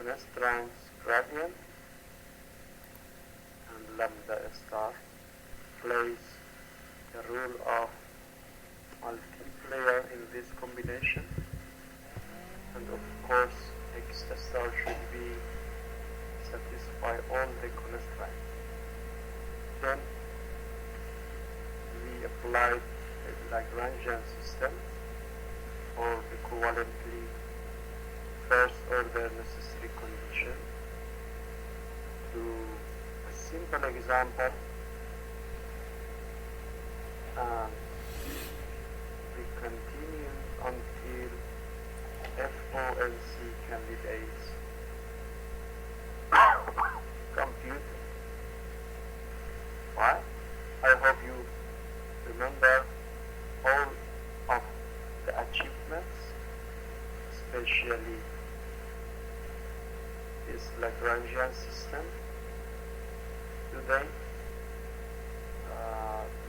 constraints gradient, and lambda star plays the role of multiplier in this combination, and of course x star should be satisfy all the constraints. Then we applied a Lagrangian system or equivalently first order necessary condition to a simple example, and we continue until FONC candidates compute. Right? I hope you remember all of the achievements, especially this Lagrangian system today.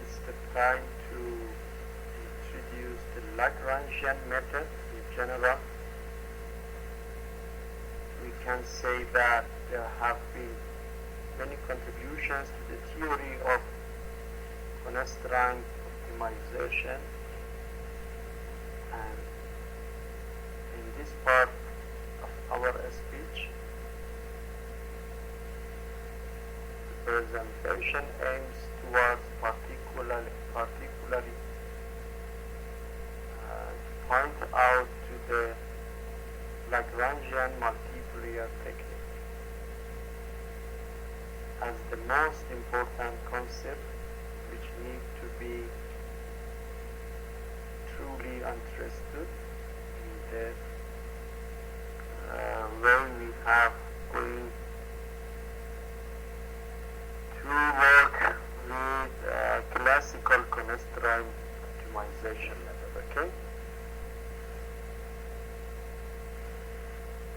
It's the time to introduce the Lagrangian method in general. We can say that there have been many contributions to the theory of constraint optimization, and in this part of our speech, the presentation aims towards particularly to point out to the Lagrangian multiplier technique as the most important concept which need to be truly understood in the way we have going to work with classical constraint optimization method. Okay,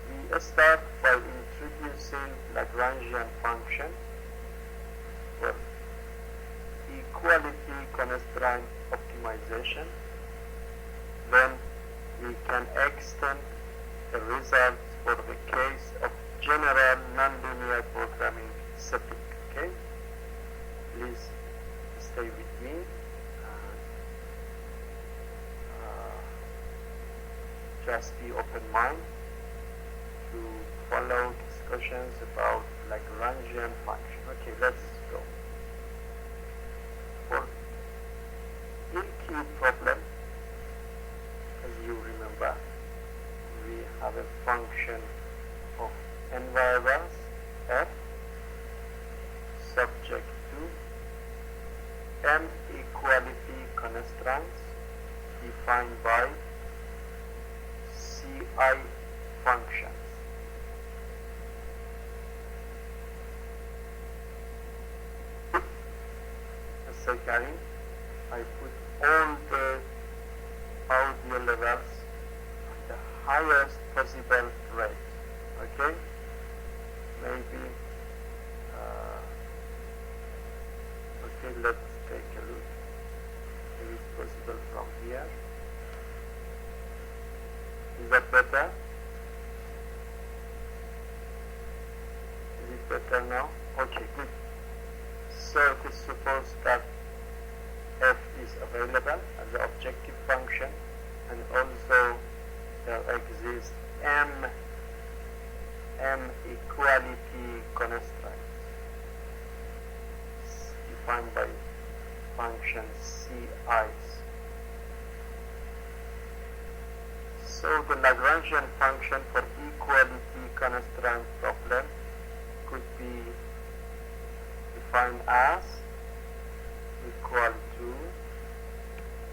we start by introducing Lagrangian function for equality constraint optimization. Then we can extend the results for the case of general nonlinear programming setting. Okay, please stay with me and just be open mind to follow discussions about Lagrangian function. Okay, let's go. For LQ problem, as you remember, we have a function of n variables f subject to m equality constraints defined by Ci functions. Second, I put all the audio levels at the highest possible rate. Okay, maybe okay, let's take a look if it's possible from here. Is that better? Is it better now? Okay, good. So it is supposed that f is available as an objective function, and also there exists m equality constraints defined by function Ci's. So the Lagrangian function for equality constraint problem could be defined as equal to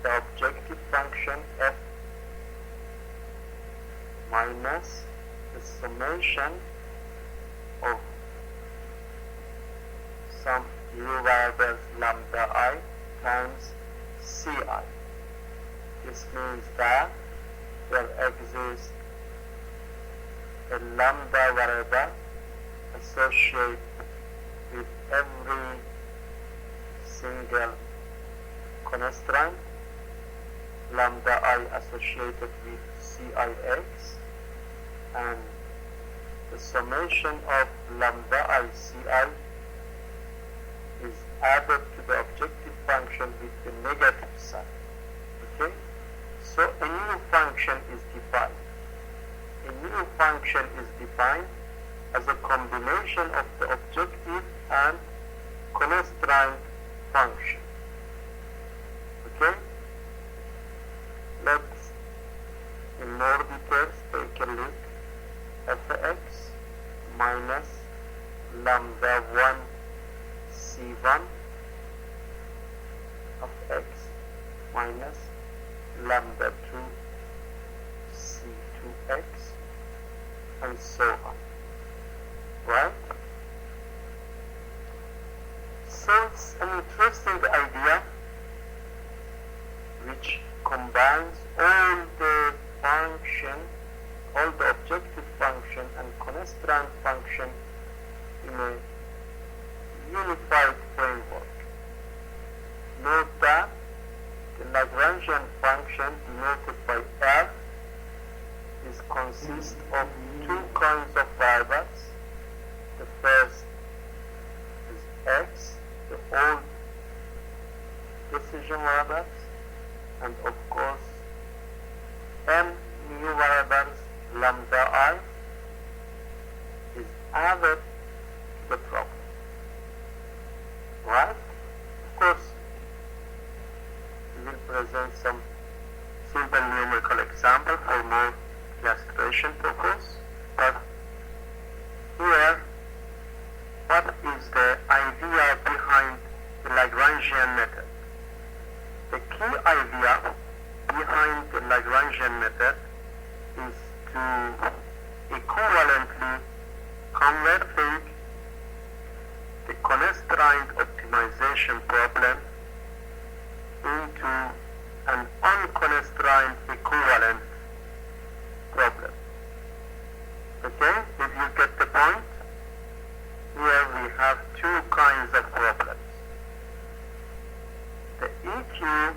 the objective function f minus the summation of some u variables lambda I times Ci. This means that there exists a lambda variable associated with every single constraint, lambda I associated with Cix, and the summation of lambda ICI is added to the objective function with the negative sign. Okay? So a new function is defined. A new function is defined as a combination of the objective and constraint function. Okay? Let's in more details take a look. Fx minus lambda 1 c1 of x minus lambda 2 c2x and so on. Right? So it's an interesting idea which combines all the function, all the objective function and constraint function in a unified framework. Note that the Lagrangian function denoted by F is consists of two kinds of variables. The first is x, the old decision variables, and of course n new variables lambda I is added to the problem. Right? Of course, we will present some simple numerical example for more illustration purpose. But here, what is the idea behind the Lagrangian method? The key idea behind the Lagrangian method is to equivalently converting the constraint optimization problem into an unconstrained equivalent problem. Okay? Did you get the point? Here we have two kinds of problems. The EQ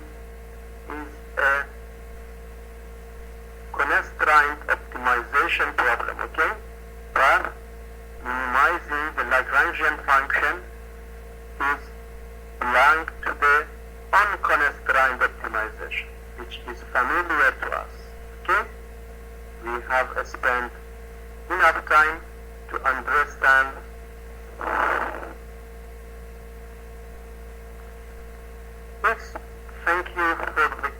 is a constraint optimization problem, okay? But minimizing the Lagrangian function is belong to the unconstrained optimization, which is familiar to us, okay? We have spent enough time to understand yes, thank you for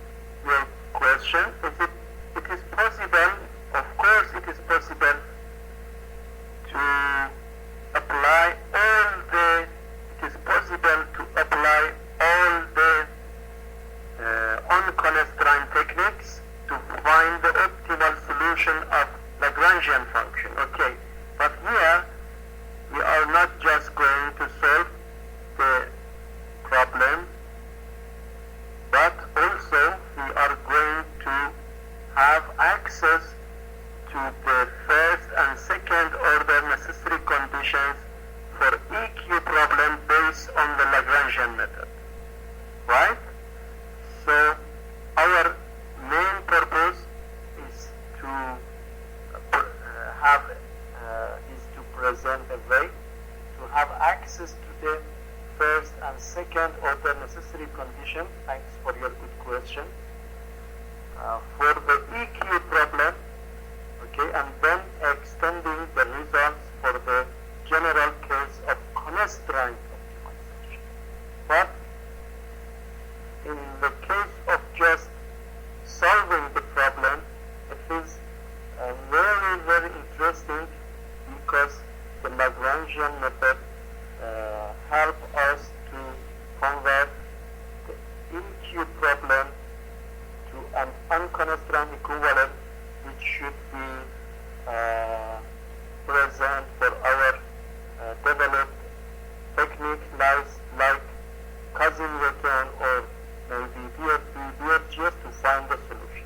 your question. It is possible, of course it is possible to apply all the unconstrained techniques to find the optimal solution of Lagrangian function. Okay, but here we are not just going to solve the problem, but also we are going to have access to the first and second order necessary conditions for EQ problem based on the Lagrangian method. Right? So our main purpose is to present a way to have access to the first and second order necessary condition. Thanks for your good question. For the EQ problem, okay, and then extending the results for the general case of constraint optimization. But in the case of just solving the problem, it is very, very interesting because the Lagrangian method help us to convert the EQ problem to an unconstrained equivalent, which should be present for our developed technique like Casimir-Return or maybe BRGS to find the solution.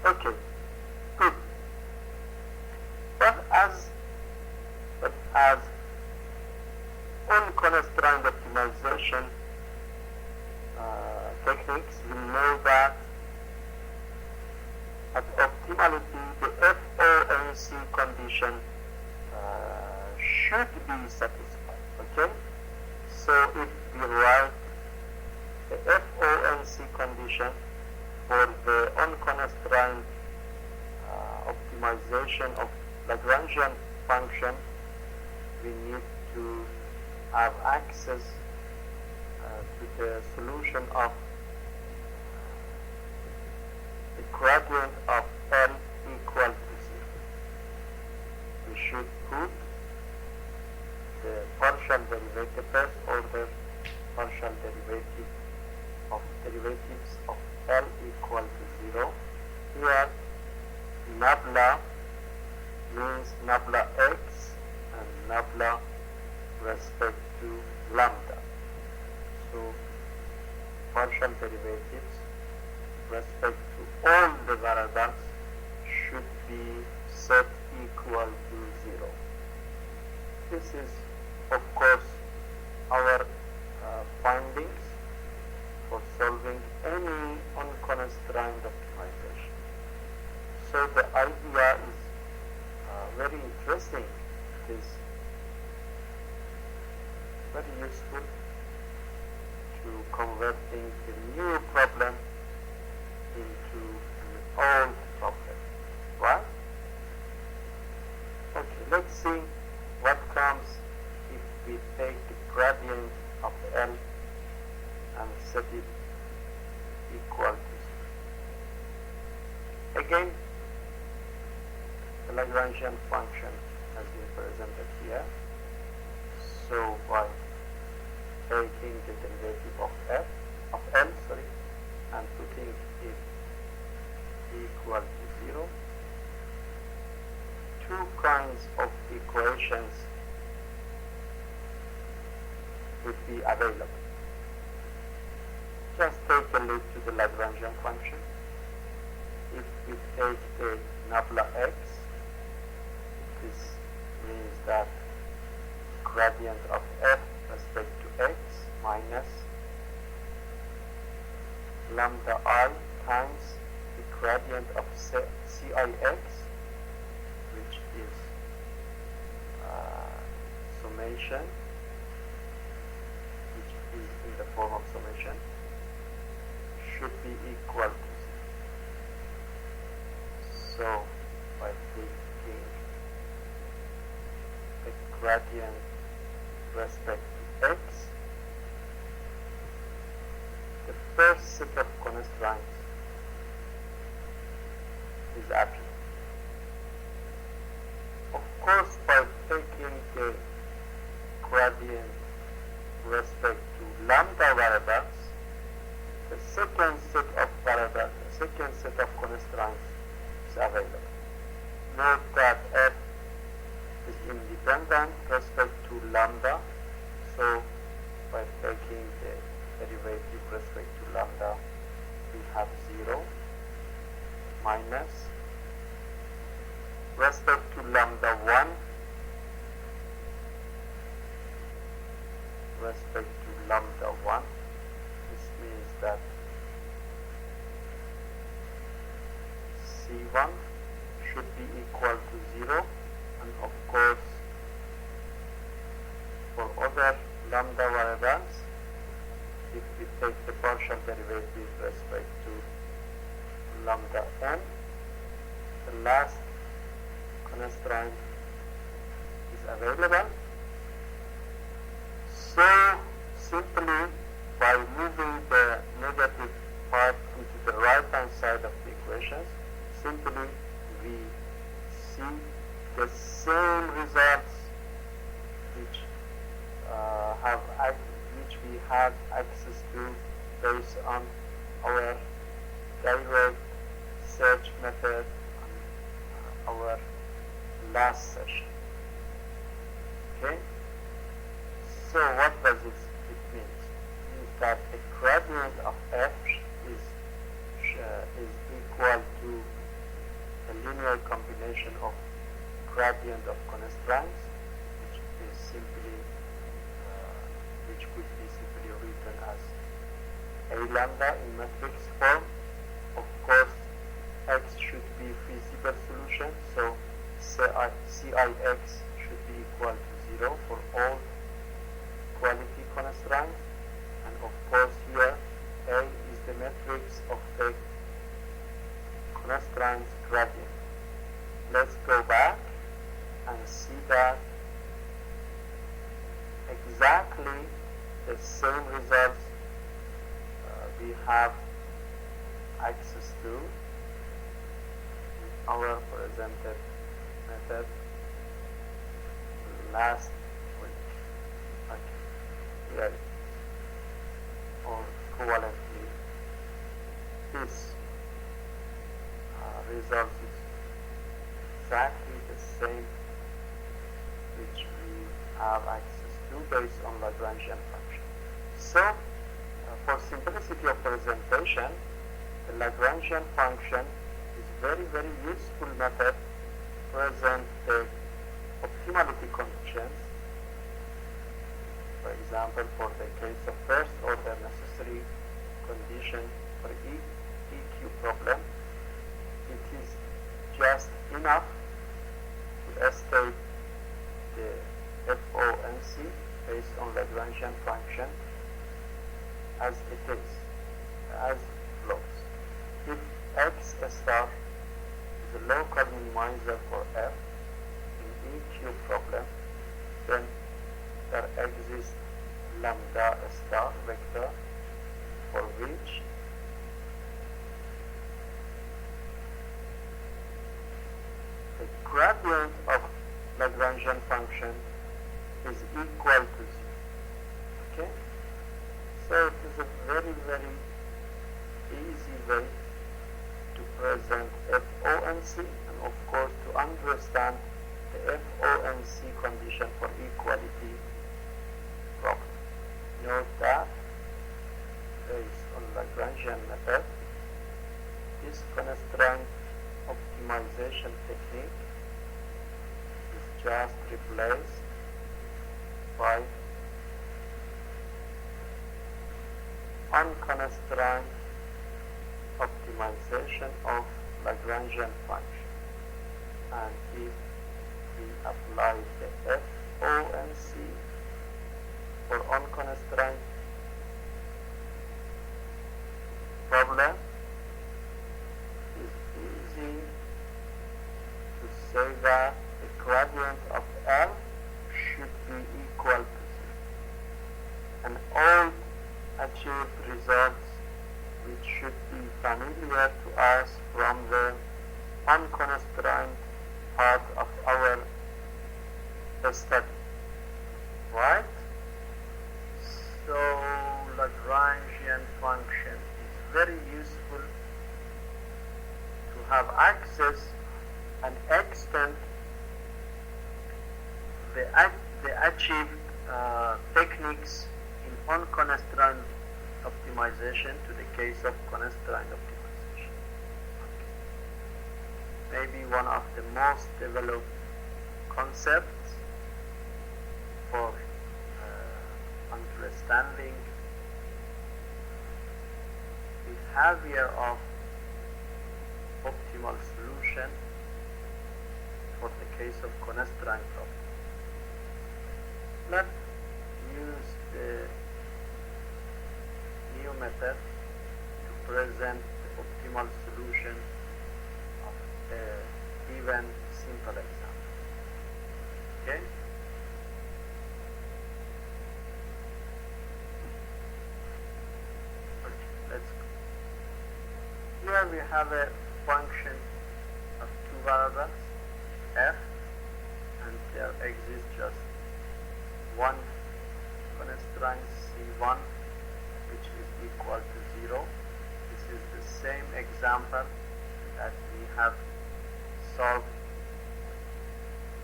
Okay, good. But as unconstrained optimization techniques, we know that at optimality the FOMC condition should be satisfied. Okay? So if we write the FOMC condition for the unconstrained optimization of Lagrangian function, we need to have access to the solution of the gradient of L equal to 0. We should put the partial derivative, first order partial derivative of derivatives of L equal to 0. Here nabla means nabla x and nabla respect to lambda. So partial derivatives respect to all the variables should be set equal to 0. This is of course our findings for solving any unconstrained optimization. So the idea is very interesting. It is very useful to converting the new problem into an old problem, right? Okay, let's see what comes if we take the gradient of L and set it equal to 0. Again, the Lagrangian function has been presented here. So by taking the derivative of L, and putting it equal to 0, two kinds of equations would be available. Just take a look to the Lagrangian function. If we take the nabla x, this means that gradient of f respect to x minus lambda I times the gradient of Cix, which is summation, which is in the form of summation, should be equal to 0. So by taking the gradient respect to x, the first set of constraints is applied. Of course, by taking the gradient respect to lambda variables, the second set of variables, the second set of constraints is available. Note that f is independent respect to lambda, so by taking the derivative respect to lambda, we have 0 minus respect to lambda 1 respect to lambda 1. This means that C1 should be equal to 0, and of course for other lambda variables, if we take the partial derivative respect to lambda n, the last constraint is available. So simply by moving the negative part into the right hand side of the equations, simply we see the same results which we have access to based on our direct search method and our last session. Okay? So what does it mean? It means that the gradient of f is equal to a linear combination of gradient of constraints, which could be simply written as a lambda in matrix form. Of course, x should be feasible solution, so Cix should be equal to 0 for all quality constraints, and of course here A is the matrix of the constraints gradient. Let's go back and see that exactly the same results we have access to in our presented method last week. Okay. Here or equivalently this result is exactly the same which we have access to based on Lagrangian function. So for simplicity of presentation, the Lagrangian function is very useful method to present the optimality conditions. For example, for the case of first order necessary condition for EQ problem, it is just enough to estimate the FOMC based on Lagrangian function as it is, as follows. If X star is a local minimizer for F in EQ problem, then there exists lambda star vector for which the gradient of Lagrangian function is equal to 0. Okay? So it is a very easy way to present FOMC, and of course to understand the FOMC condition for equality problem. Note that based on Lagrangian method, this constraint optimization technique is just replaced by unconstrained optimization of Lagrangian function. And if we apply the FOMC for unconstrained problem, it is easy to say that the gradient of L should be equal to 0. And all achieved results which should be familiar to us from the unconstrained part of our study. Right? So Lagrangian function is very useful to have access and extend the achieved techniques in unconstrained optimization to the case of constrained optimization. Okay. Maybe one of the most developed concepts for understanding behavior of optimal solution for the case of constrained problem. Let's use the new method to present the optimal solution of an even simple example. Okay? Let's go. Here we have a function of two variables, f, and there exists just one constraint c1 which is equal to 0. This is the same example that we have solved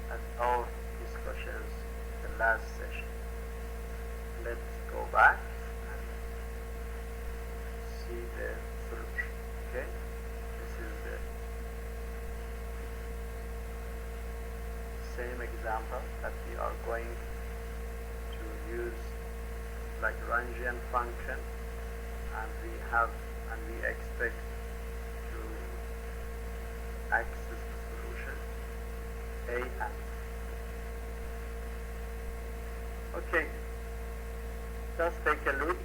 at our discussions in the last session. Let's go back and see the solution. Okay, this is the same example that we are going to use Lagrangian function, and we expect to access the solution A and Okay, just take a look.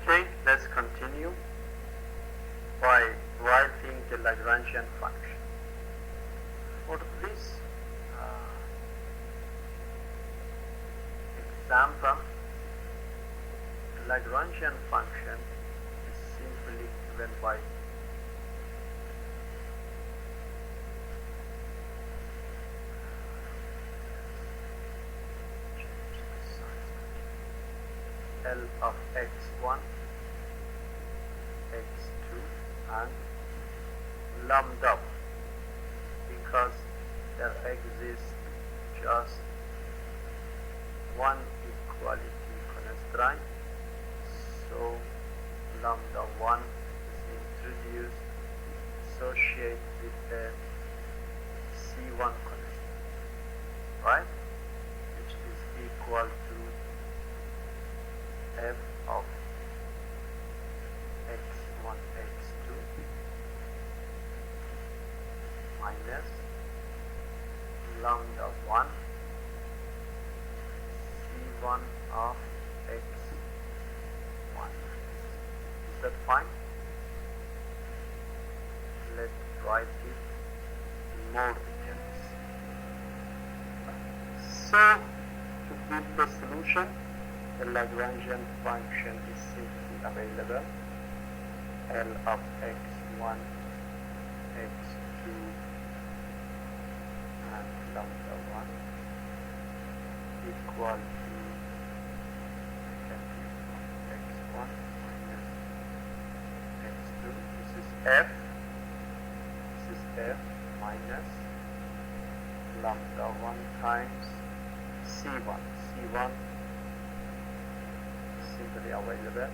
Okay, let's continue by writing the Lagrangian function. For this example, the Lagrangian function is simply given by L of x1, x2 and lambda, because there exists just one equality constraint, so lambda 1 is introduced associated with the C1 constraint, right, which is equal to f of x1, x2 minus lambda 1 C1 of x1. Is that fine? Let's write it in more details. So, to give the solution, the Lagrangian function is simply available. L of x1, x2 and lambda 1 equal to x1 minus x2. This is f. This is f minus lambda 1 times c1. c1 simply available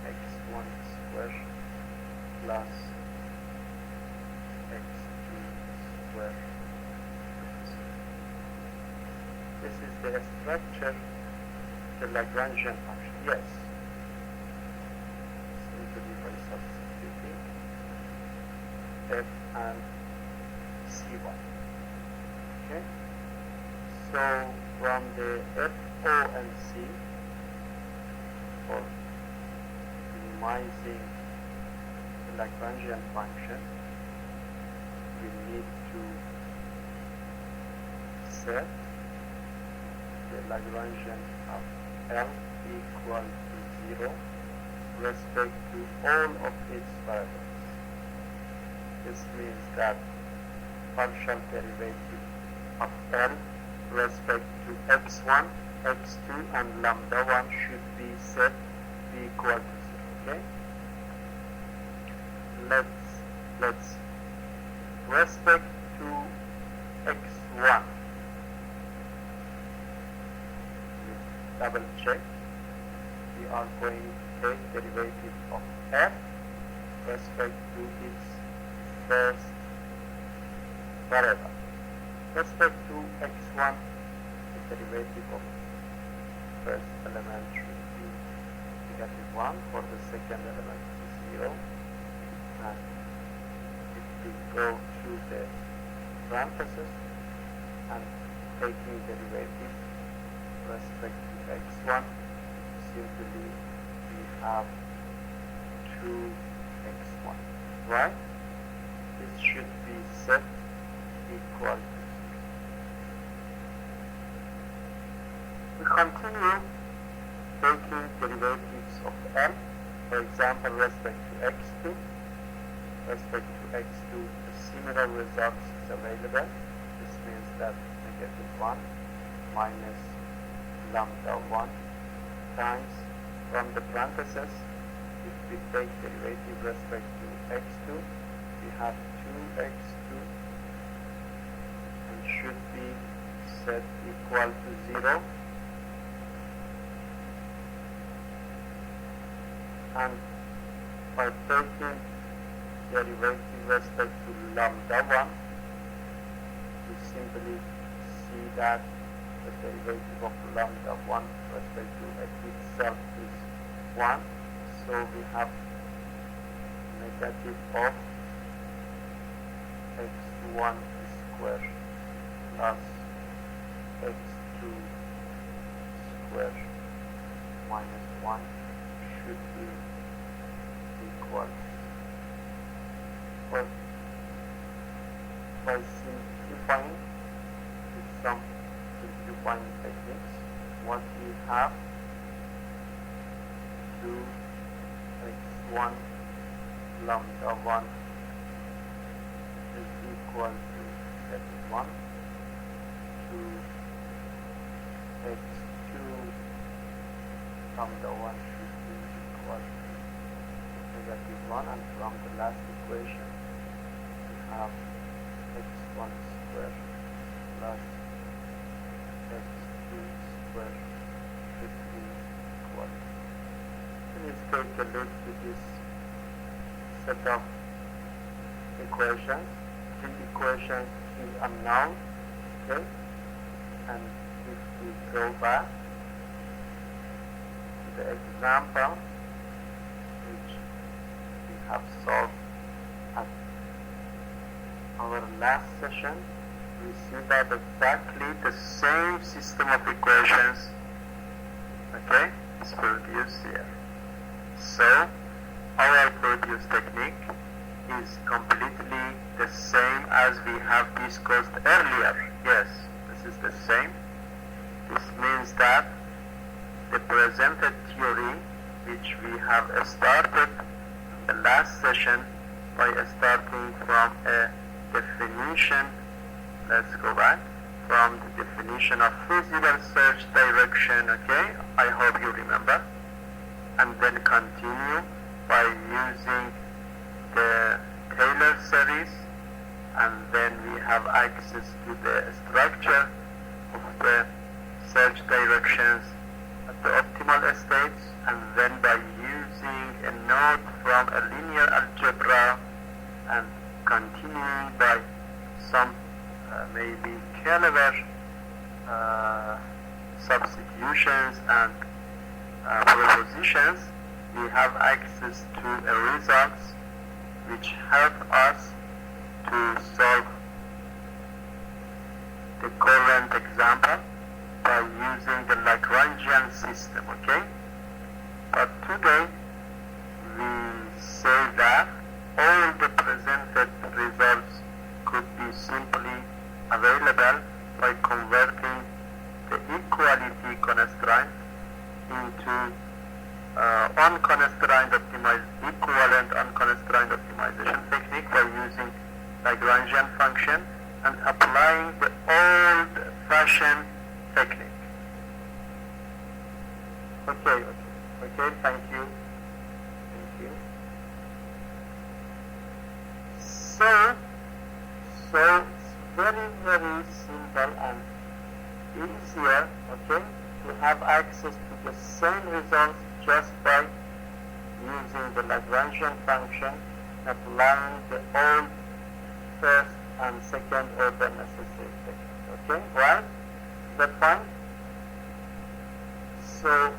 x1 square plus x2 square. This is the structure, the Lagrangian function. Yes, simply by substituting f and c1. Okay, so from the f, o and c, for minimizing the Lagrangian function, we need to set the Lagrangian of L equal to 0 respect to all of its variables. This means that partial derivative of L respect to x1, x2 and lambda 1 should be set equal to 0. Okay? Let's respect to x1. Double check. We are going to take derivative of f respect to its first variable. Respect to x1, the derivative of first element should be -1, for the second element is 0, and if we go to the parenthesis and taking derivative respect to x1, simply we have 2x1, right? This should be set equal to 0. We continue taking derivatives of L, for example, respect to x2. Respect to x2, a similar result is available. This means that -1 minus lambda 1 times, from the parentheses, if we take derivative respect to x2, we have 2x2 and should be set equal to 0, and by taking derivative respect to lambda 1, we simply see that the derivative of lambda 1 respect to x itself is 1, so we have negative of x1 square plus x2 square minus 1 should be equal. But by simplifying with some simplifying techniques, what we have, 2x1 lambda 1 is equal to x1, 2x2 lambda 1 should be equal to -1, and from the last equation we have x1 square plus x2 square should be equal. Let's take a look at this set of equations. Three equations, three unknown. Okay, and if we go back to the example which we have solved at our last session, we see that exactly the same system of equations, okay, is produced here. So our produce technique is completely the same as we have discussed earlier. Yes, this is the same. This means that the presented theory which we have started in the last session by starting from a definition, let's go back, from the definition of feasible search direction, okay, I hope you remember, and then continue by using the Taylor series, and then we have access to the structure of the search directions at the optimal states, and then by using a node from a linear algebra and continuing by some maybe clever substitutions and propositions, we have access to results which help us to solve the current example by using the Lagrangian system, okay? But today we say that all the presented results could be simply available by converting the equality constraint into equivalent unconstrained optimization technique by using Lagrangian function and applying the old-fashioned technique. Okay, thank you. So it's very, very simple and easier, okay, to have access to the same results just by using the Lagrangian function, applying the old first and second order necessary technique. Okay, right? Is that fine? So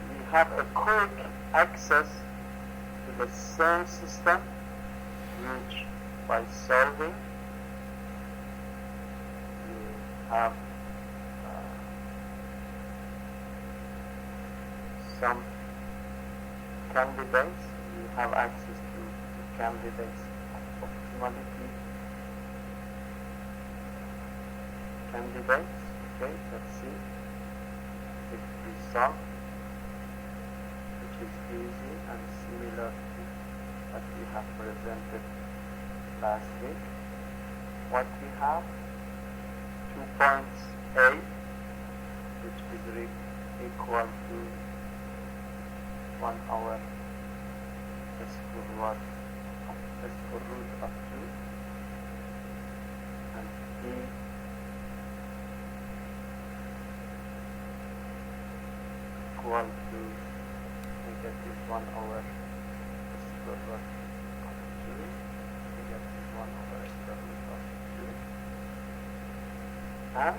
we have a quick access to the same system, which by solving we have some candidates. We have access to the candidates of optimality candidates. Okay, let's see if we solve, which is easy and similar to what we have presented last week. What we have, 2 points A, which is equal to 1 over square root of 2 and b equal to negative 1 over square root of 2, negative 1 over square root of 2, and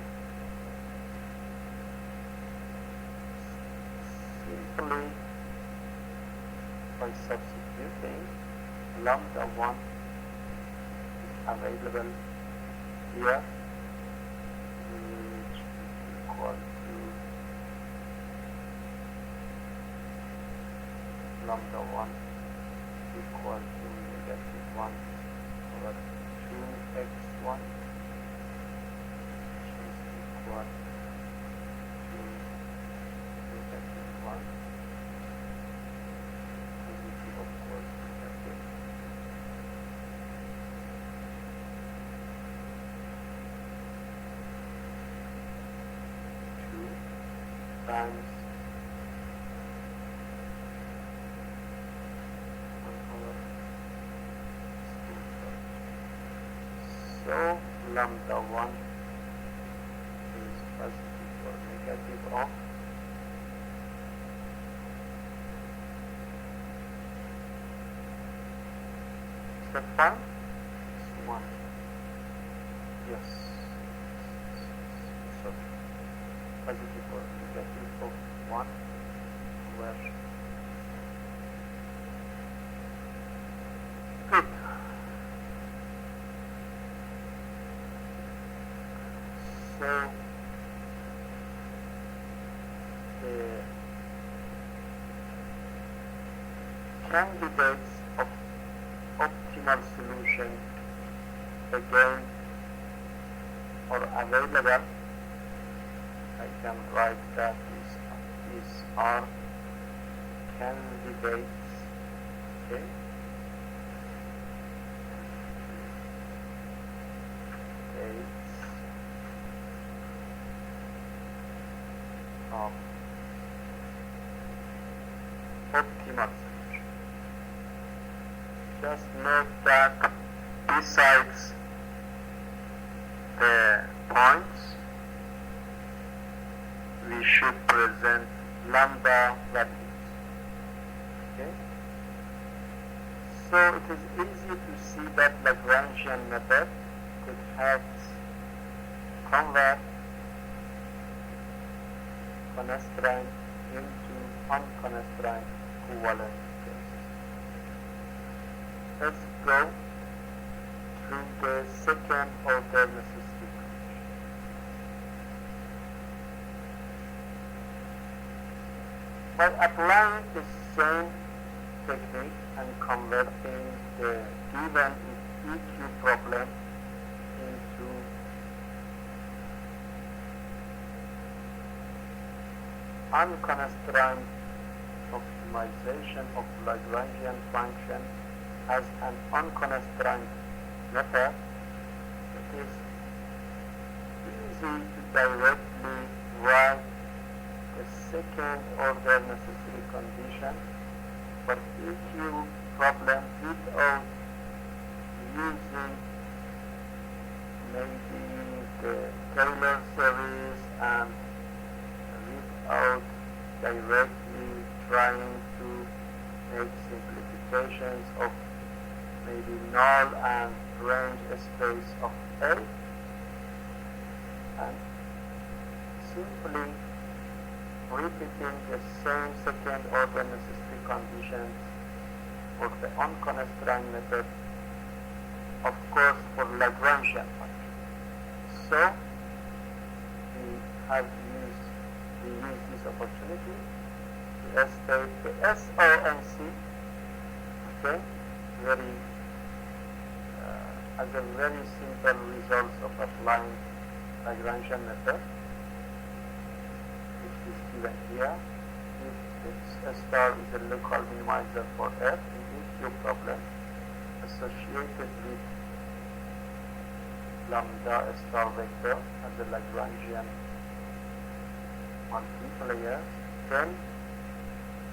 simply by substituting lambda 1 is available here, which is equal to lambda 1 equal to negative 1 over 2x1, which is equal to negative 1, positive of course negative, 2 times so lambda 1 is positive or negative of step 5 is 1. Yes. So positive or negative of 1 where good. So the candidates of optimal solution again are available. I can write that these are candidates, okay? Of optimal solution. Just note that besides the points, we should present lambda values. Okay? So it is easy to see that Lagrangian method could help convert constraint into unconstrained equivalent cases. Let's go through the second order necessity condition. By applying the same technique and converting the given EQ problem into unconstrained optimization of Lagrangian function as an unconstrained method, it is easy to directly write the second order necessary condition for EQ problem without using maybe the Taylor series and without directly trying to make simplifications of maybe null and range space of A, and simply repeating the same second order necessary conditions for the unconstrained method, of course for Lagrangian function. So we use this opportunity to state the SONC, okay, as a very simple result of applying Lagrangian method, which is given here. If S star is a local minimizer for F in EQ problem associated with lambda star vector as a Lagrangian multiplier, then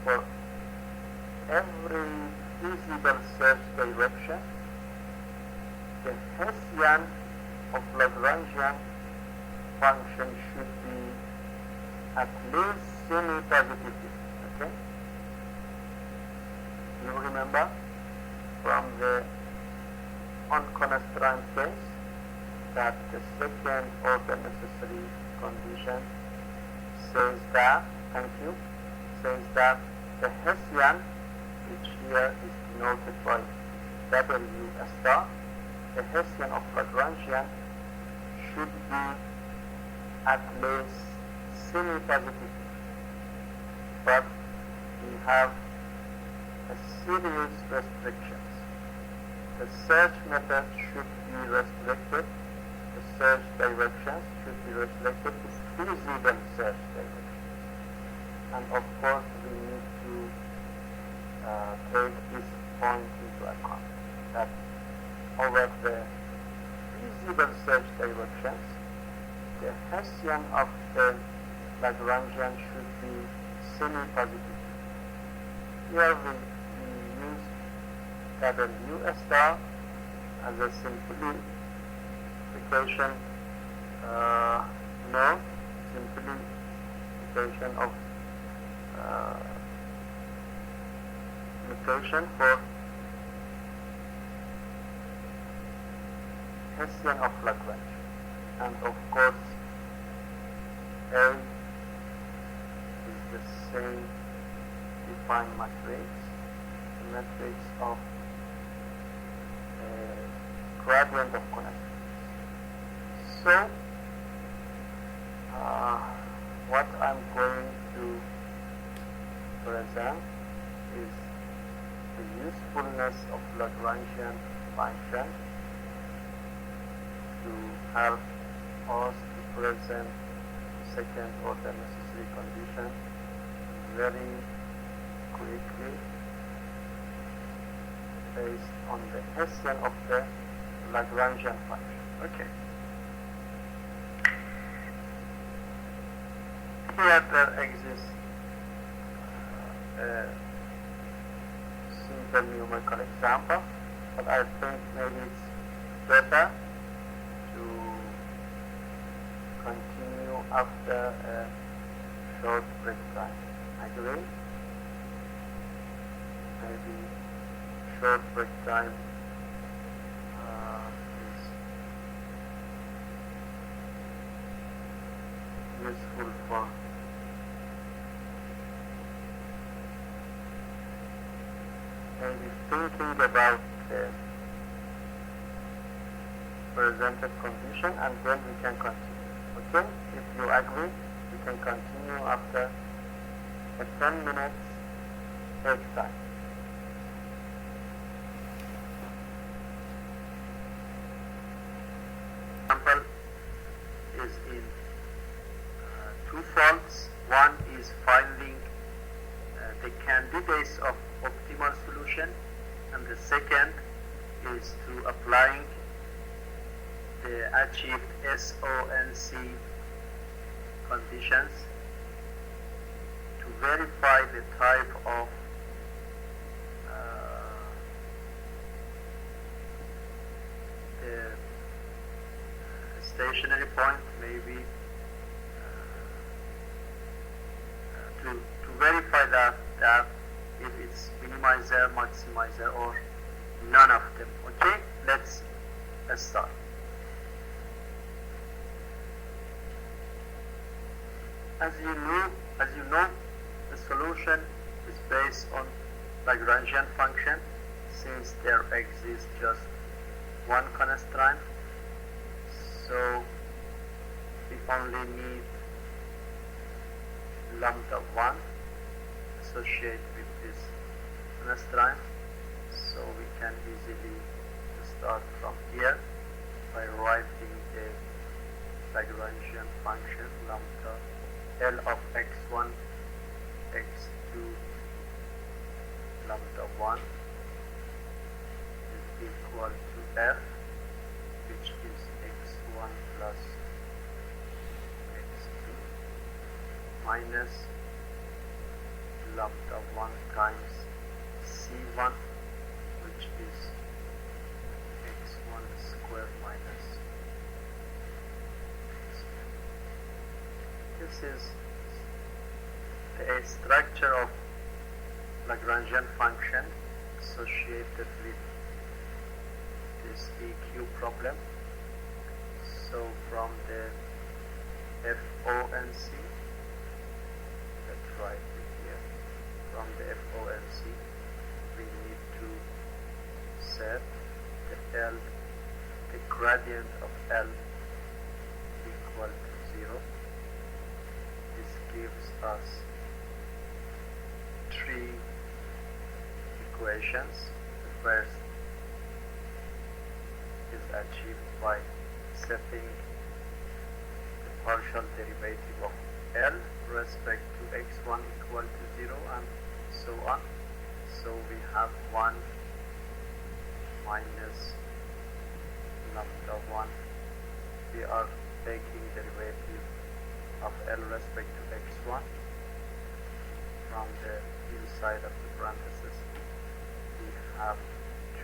for every feasible search direction, the Hessian of Lagrangian function should be at least semi-positive. Okay? You remember from the unconstrained case that the second order necessary condition says that, says that the Hessian, which here is denoted by W star, the Hessian of Lagrangian should be at least semi-positive. But we have a serious restrictions. The search method should be restricted. The search directions should be restricted to feasible search directions. And of course, we need to take this point into account, that over the feasible search directions, the Hessian of the Lagrangian should be semi-positive. Here we use W star as a simplification, simplification of notation for Hessian of Lagrange. And of course, A is the same defined matrix, the matrix of gradient of connectors. So, what I'm going to present is the usefulness of Lagrangian function to help us to present second order necessary condition very quickly based on the Hessian of the Lagrangian function. Okay. Here there exists a simple numerical example, but I think maybe it's better to continue after a short break time. Agree? Maybe short break time is useful for maybe thinking about the presented condition, and then we can continue. Okay? If you agree, we can continue after a 10 minutes break time. Example is in two folds. One is finding the candidates of optimal solution, and the second is to applying the achieved SONC conditions to verify the type of the stationary point, maybe to verify that if it's minimizer, maximizer, or none of them. Okay, let's start. As you know, the solution is based on Lagrangian function, since there exists just one constraint. So we only need lambda 1 associated with this constraint, so we can easily start from here by writing the Lagrangian function lambda L of x1, x2, lambda 1 is equal to f, which is x1 plus x2 minus lambda 1 times C1, which is x1 squared minus x2. This is the structure of Lagrangian function associated with this EQ problem. So from the FONC, let's write it here. From the FONC, we need to set the gradient of L equal to 0. This gives us three equations. The first is achieved by setting the partial derivative of L respect to x1 equal to 0 and so on. So we have 1 minus lambda 1. We are taking derivative of L respect to x1 from the inside of the parenthesis. We have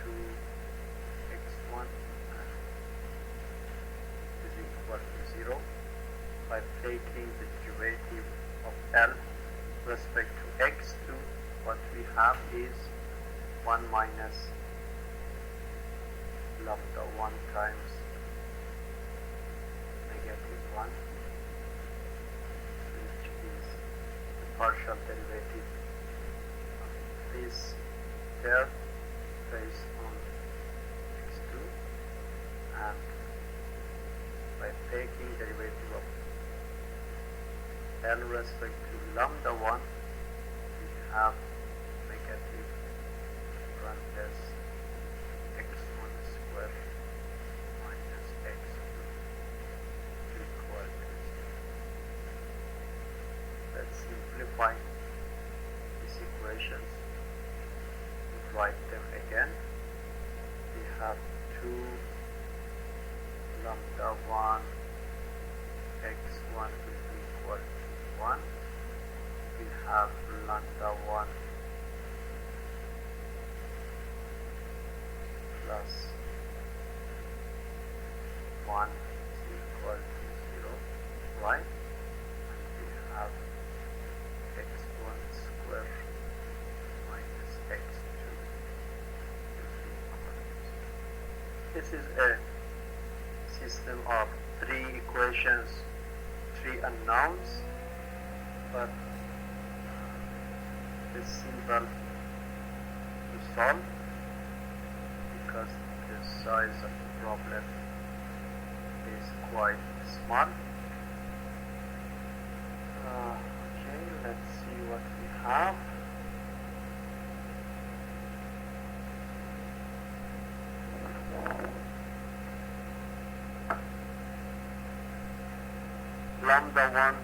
2x1 is equal to 0. By taking the derivative of L respect to x2, what we have is 1 minus lambda 1 times negative 1, which is the partial derivative of this term based on x2, and by taking derivative of L respect to lambda 1, we have negative parenthesis x1 squared minus x2 equal to 0. Let's simplify these equations. Write them again. We have 2 lambda 1 x1 is equal to 1. We have lambda 1 plus 1 is equal to 0, right? And we have x1 squared minus x2 is equal to 0. This is a system of 3 equations, 3 unknowns, but it's simple to solve because the size of the problem is quite small. Okay, let's see what we have. Lambda 1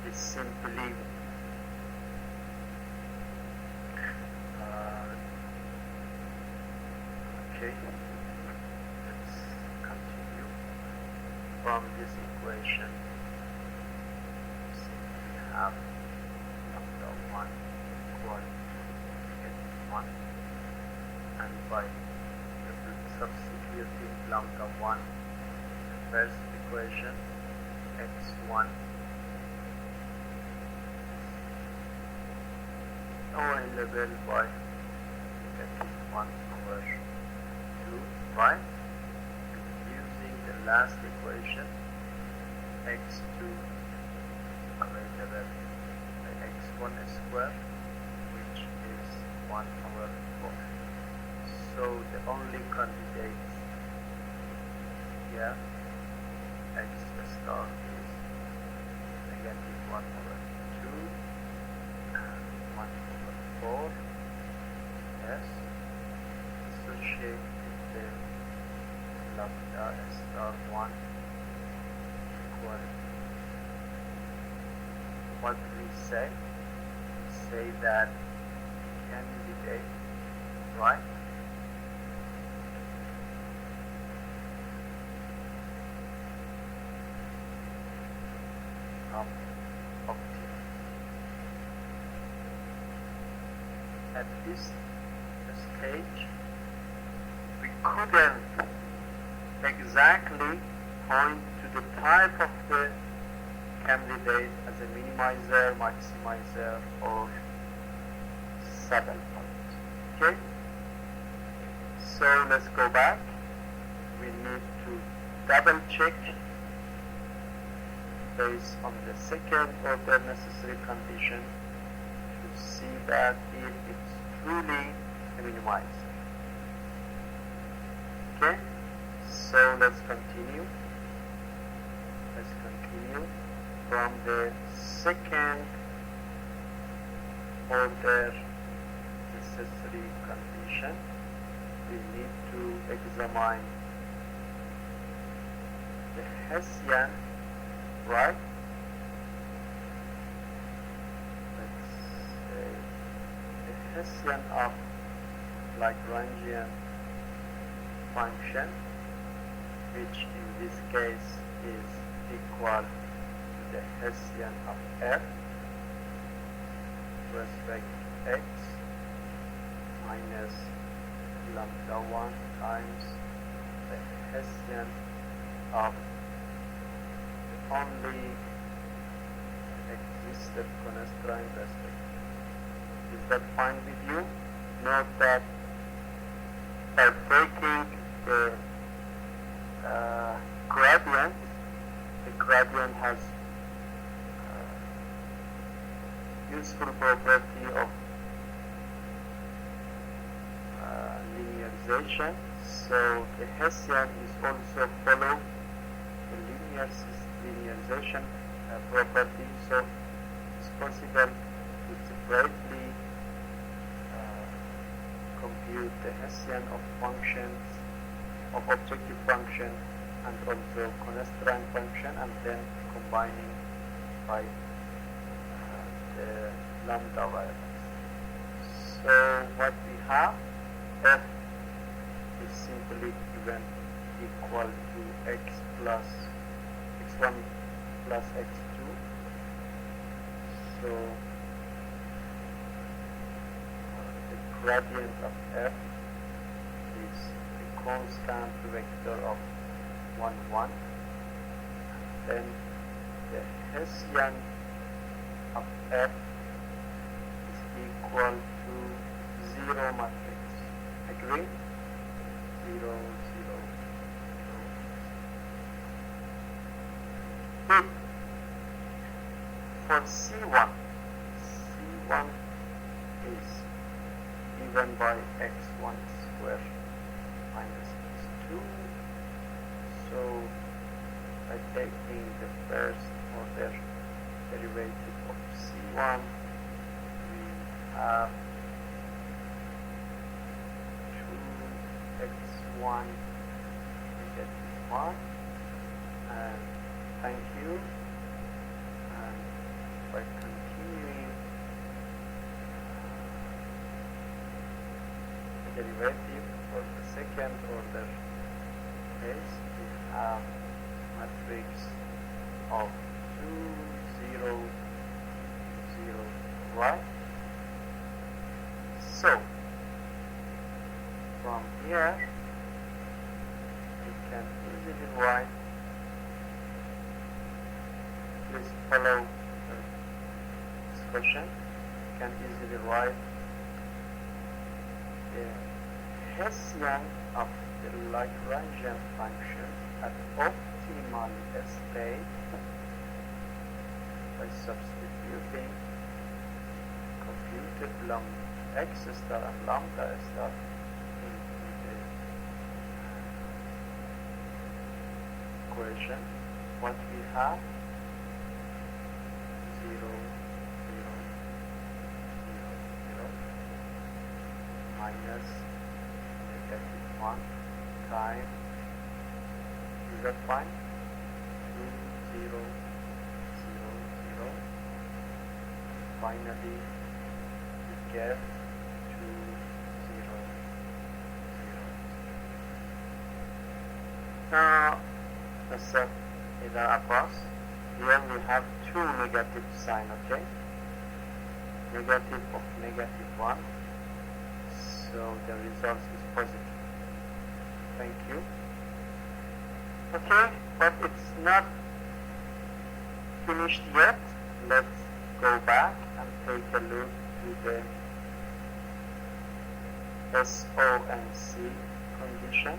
is simply okay, let's continue from this equation. We have lambda 1 equal to 1, and by substituting lambda 1 in the first equation, x1 available by negative 1 over 2, right? Using the last equation, x2 available by x1 squared, which is 1 over 4. So the only candidates here, x star is negative 1 over 2 and 1 over 4. Yes, associate with the lambda star 1 equal. What we say? We say that candidate, right? at this stage we couldn't exactly point to the type of the candidate as a minimizer, maximizer, or saddle point. Okay? So let's go back. We need to double check based on the second order necessary condition to see that if it's truly a minimizer. Okay? So let's continue. Let's continue from the second order necessary condition. We need to examine the Hessian, right? Let's say the Hessian of Lagrangian function, which in this case is equal to the Hessian of f respect to x minus lambda 1 times the Hessian of the only existed constraint respect. Is that fine with you? Note that by breaking the gradient has useful property of linearization. So the Hessian is also follow the linearization property. So it's possible to separately compute the Hessian of functions, of objective function, and also constraint function, and then combining by the lambda variables. So what we have, f is simply given equal to x1 plus x2. So the gradient of f is a constant vector of 1, 1. Then the Hessian of f is equal to 0 matrix. Agree? 0, 0, 0. For C1 is given by x1 squared minus x2. So by taking the first order derivative of C1, we have 2x1 negative 1, and thank you. And by continuing the derivative for the second order case, we have matrix of 2, 0, 0, right? So from here we can easily write, please follow this question, we can easily write the Hessian of the Lagrangian function at optimal state by substituting computed x star and lambda star into the equation. What we have, 0, 0, 0, 0, minus negative 1 times, is that fine? 2, 0, 0, 0. Finally, we get 2, 0, 0. Now, let's set it across. Here we have 2 negative sign, okay? Negative of negative 1 So the result is positive. Thank you. Okay, but it's not finished yet. Let's go back and take a look to the SO and C condition.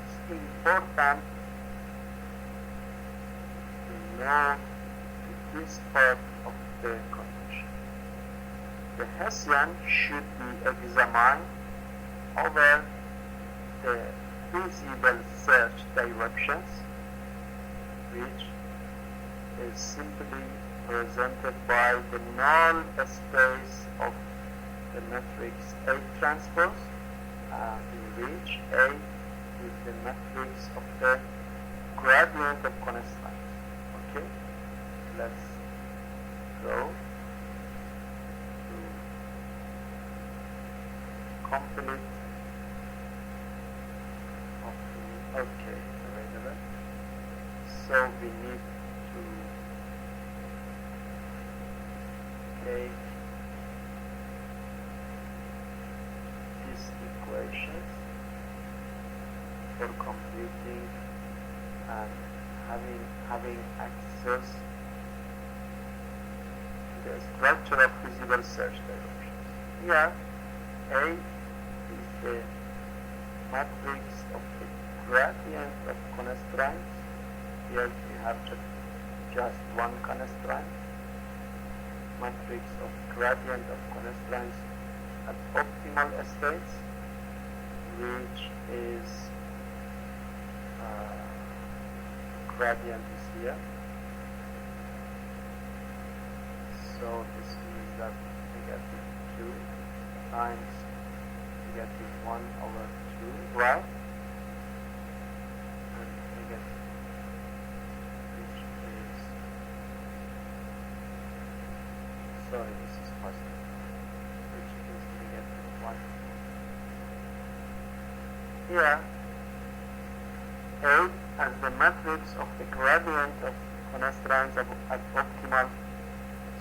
It's important to know this part of the condition. The Hessian should be examined over the feasible search directions, which is simply presented by the null space of the matrix A transpose, in which A is the matrix of the gradient of constraints. Okay, let's go to complete. Okay, it's available. So we need to take these equations for computing and having access to the structure of feasible search directions. Here, A is the matrix of the gradient of constraints. Here we have just one constraint. Matrix of gradient of constraints at optimal states, which is gradient is here. So this means that negative 2 times negative 1 over 2, right? And negative, which is, sorry, this is positive, which is negative 1. Here, A as the matrix of the gradient of constraints at optimal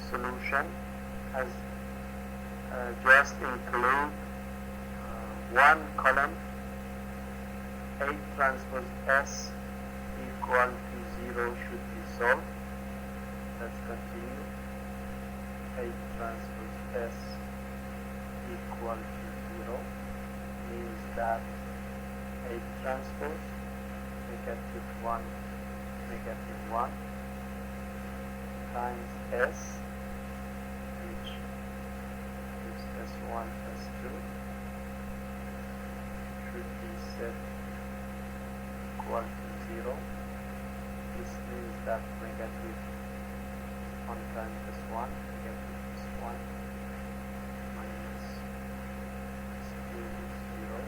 solution has just include one column, A transpose S equal to 0 should be solved. Let's continue. A transpose S equal to 0 means that A transpose negative 1 negative 1 times S, which is S1 S2, should be set equal to 0. This means that negative 1 times S1 negative S1 minus S2 is 0.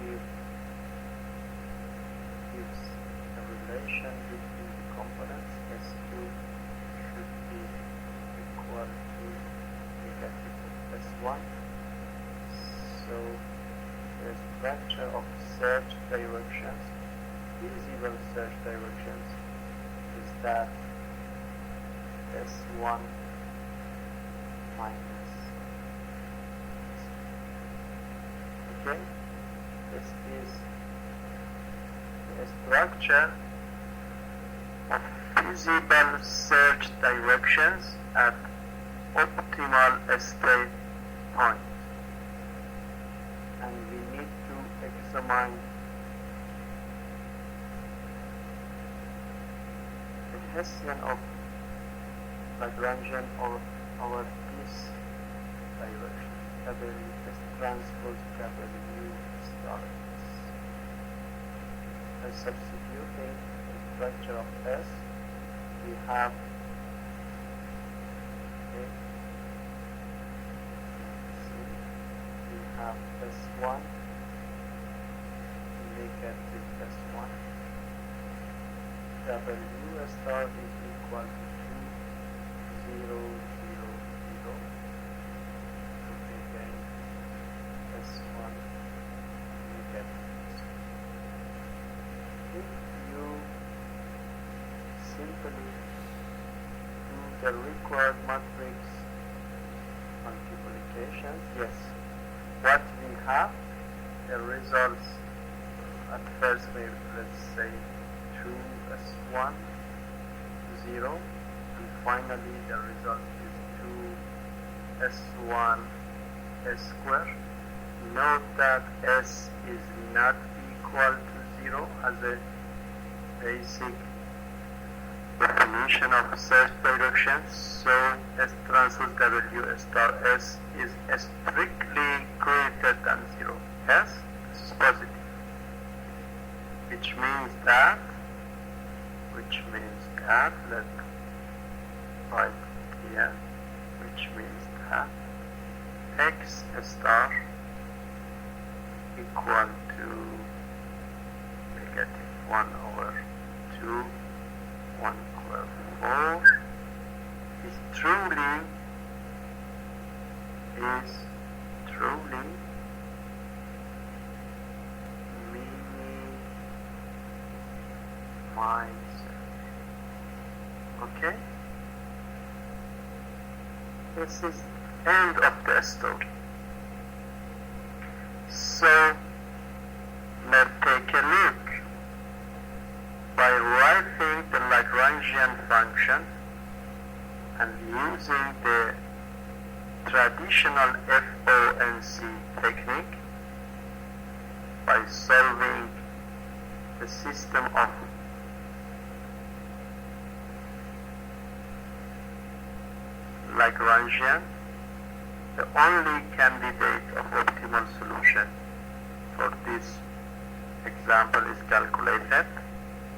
Here gives a relation between the components. S2 should be equal to negative S1. So the structure of search directions, feasible search directions, is that S1 minus S2. Okay? This is the structure of feasible search directions at optimal state point. And we need to examine the Hessian of Lagrangian over this direction. W is transpose W star. By substituting the structure of S, we have S1 negative S1. W star is equal to 2 0 0 0. So again S1 negative S1. If you simply do the required matrix multiplications. Yes, what we have, the results at first, let's say 2s1 0, and finally the result is 2s1 s square. Note that s is not equal to 0 as a basic definition of search direction, so S transpose W star S is strictly greater than 0. Yes, this is positive, which means that, let's write here, which means that X star equal to -1 over 2 1 over 4 is truly minimized. Okay, this is end of the story. So let's take a look by writing the Lagrangian function and using the traditional FONC technique by solving the system of Lagrangian. The only candidate of optimal solution for this example is calculated,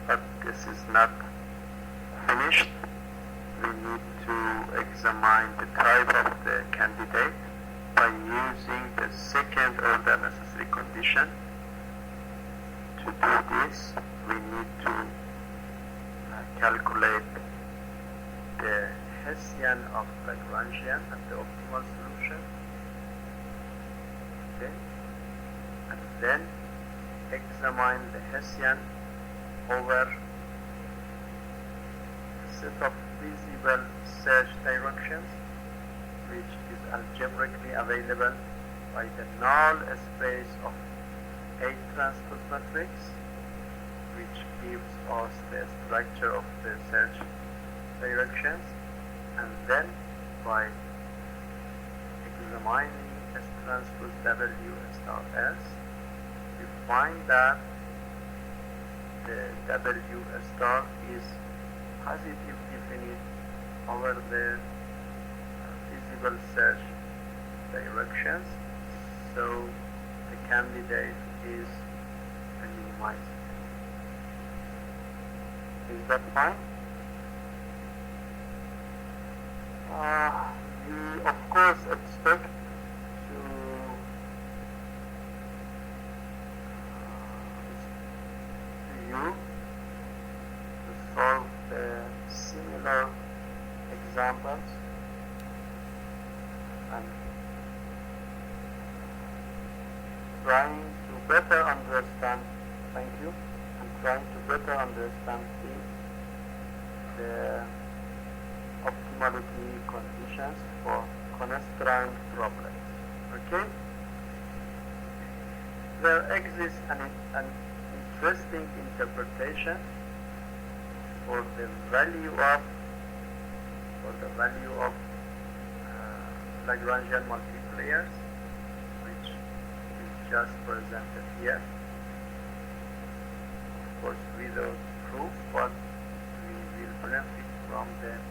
but this is not finished. We need to examine the type of the candidate by using the second order necessary condition. To do this, we need to calculate the Hessian of Lagrangian and the optimal solution. Okay, and then examine the Hessian over a set of feasible search directions, which is algebraically available by the null space of A transpose matrix, which gives us the structure of the search directions, and then by examining S transpose W star S, we find that the W star is positive definite over the feasible search directions, so the candidate is minimized. Is that fine? We of course expect you to solve the similar examples and trying to better understand, thank you, and trying to better understand the optimality conditions for constraint problems. Okay? There exists an interesting interpretation for the value of Lagrangian multipliers, which is just presented here. Of course, without proof, but we will benefit from this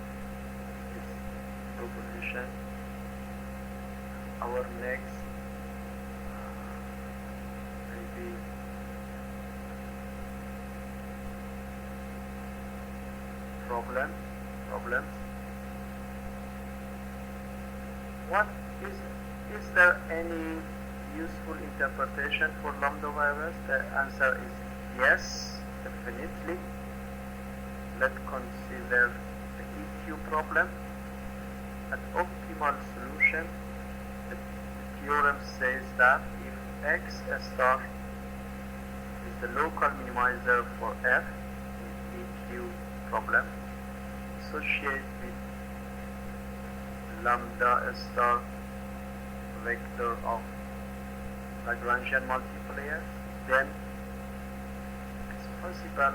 proposition. Our next maybe problems. What is there any useful interpretation for lambda variables? The answer is yes, definitely. Let's consider the EQ problem. An optimal solution, the theorem says that if X star is the local minimizer for F in EQ problem, associated with lambda star vector of Lagrangian multipliers, then it's possible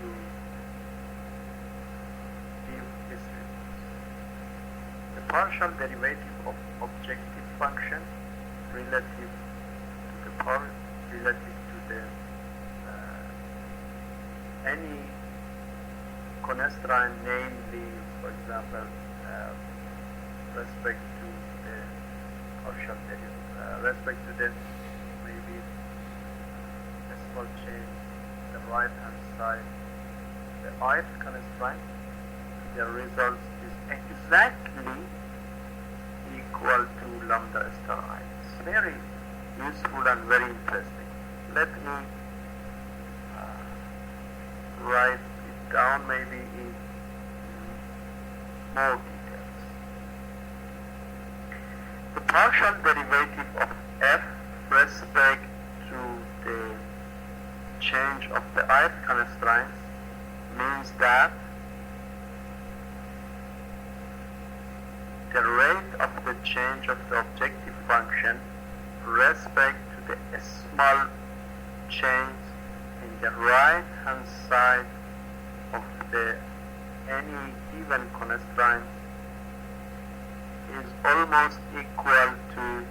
to give this result. The partial derivative of objective function relative to the any constraint, namely, for example, respect to the partial derivative, respect to the maybe a small change the right hand side, the ith constraint, the result is exactly equal to lambda star I. It's very useful and very interesting. Let me write it down maybe in more details. The partial derivative of f respect to the change of the ith constraints means that the rate of the change of the objective function respect to the small change in the right hand side of the any given constraint is almost equal to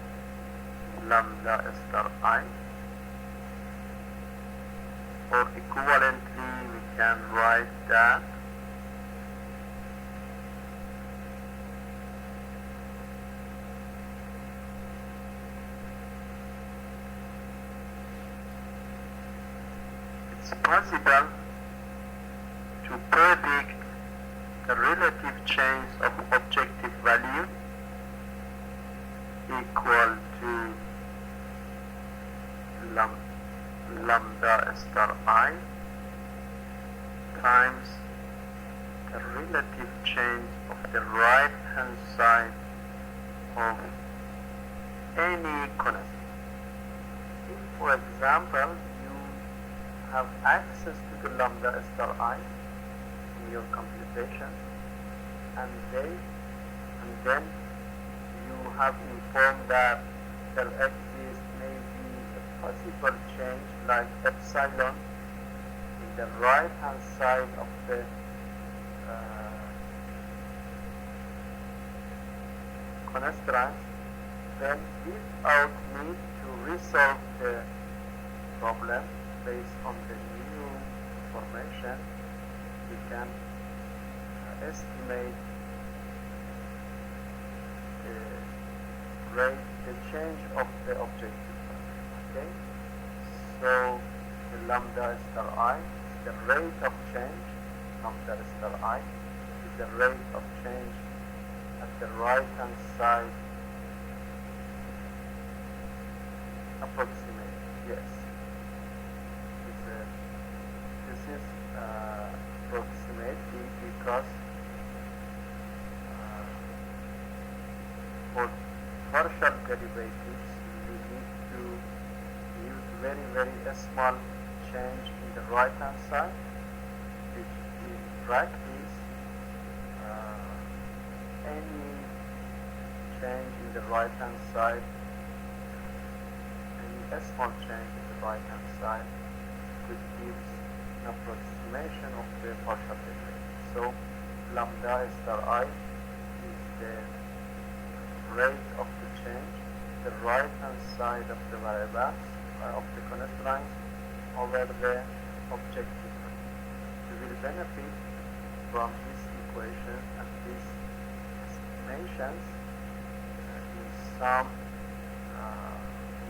lambda star I, or equivalently we can write that it's possible to predict the relative change of objective value equal to lambda star I times the relative change of the right hand side of any constant. If, for example, you have access to the lambda star I in your computation, and then you have informed that there exists maybe a possible change like epsilon in the right hand side of the constraint, then without need to resolve the problem based on the new information, we can estimate the change of the objective function. Okay, so the lambda star I is the rate of change. Lambda star I is the rate of change at the right hand side. Approximate, yes. This is approximately because for partial derivatives we need to use very, very small change in the right hand side, which in practice any change in the right hand side, any small change in the right hand side could give an approximation of the partial derivative. So lambda star I is the rate of the change, the right hand side of the variables of the constraint over the objective. You will benefit from this equation and these estimations in some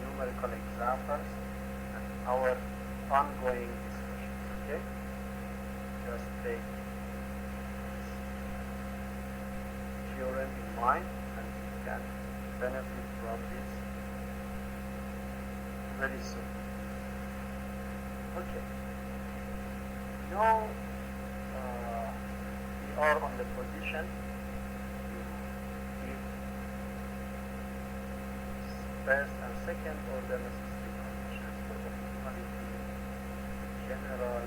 numerical examples and our ongoing discussion. Okay? Just take this theorem in mind and you can benefit from this very soon. Okay. Now we are on the position to give first and second order necessary conditions for optimality general